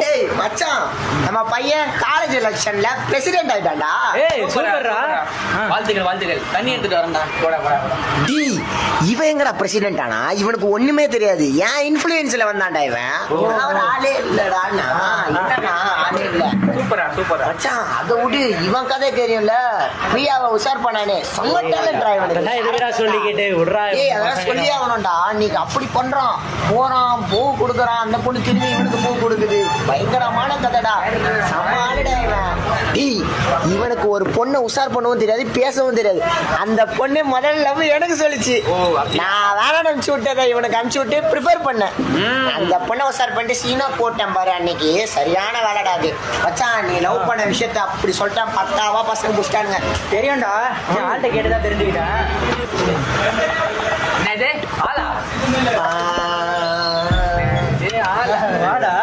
டேய் மச்சான், நம்ம பையன் காலேஜ் எலெக்ஷன்ல பிரசிடென்ட் ஆயிட்டான்டா. சூப்பர்ரா. வாழ்த்துக்கள். தண்ணி எடுத்துட்டு வரேன்டா. போடா. டேய், இவன் எங்கடா பிரசிடென்ட் ஆனா? இவனுக்கு ஒண்ணுமே தெரியாது. ஏன் இன்ஃப்ளூயன்ஸ்ல வந்தான்டா இவன். அவன் ஆளே இல்லடா. ஆளே இல்ல. சூப்பரா. மச்சான், அதை விடு, இவன் கதை தெரியும்ல. பிரியாவை உஷார் பண்ணானே, செம்ம டேலண்ட்ரா இவனுக்கு. எதுக்குடா சொல்லிக்கிட்டு விட்றா. ஏய், அதெல்லாம் சொல்லி ஆகணும்டா. நீங்க அப்படி பண்றான், போறான், பூ கொடுக்குறான், அந்த பொண்ணு திரும்பி இவனுக்கு பூ கொடுக்குது. பயங்கரமான கதைடா. சமாளிடா இவன். டேய், இவனுக்கு ஒரு பொண்ணை உஷார் பண்ணவும் தெரியாது, பேசவும் தெரியாது. அந்த பொண்ணு முதல்ல லவ் எனக்கு சொல்லிச்சு. நான் வேற அனுப்பிச்சு விட்டதை இவனுக்கு அனுப்பிச்சு விட்டு ப்ரிப்பேர் பண்ணேன். அந்த பொண்ணை உஷார் பண்ணிட்டு சீனா போட்டேன் பாரு. அன்னைக்கு சரியான வேலைடா அது. மச்சான், நீ லவ் பண்ண விஷயத்த அப்படி சொல்லிட்டேன். பக்காவா பசங்க புடிச்சிட்டானுங்க. தெரியும்டா, ஆள்கிட்ட கேட்டுதான் தெரிஞ்சுக்கிட்டேன். என்னது ஆளா? ஆ, வாடா.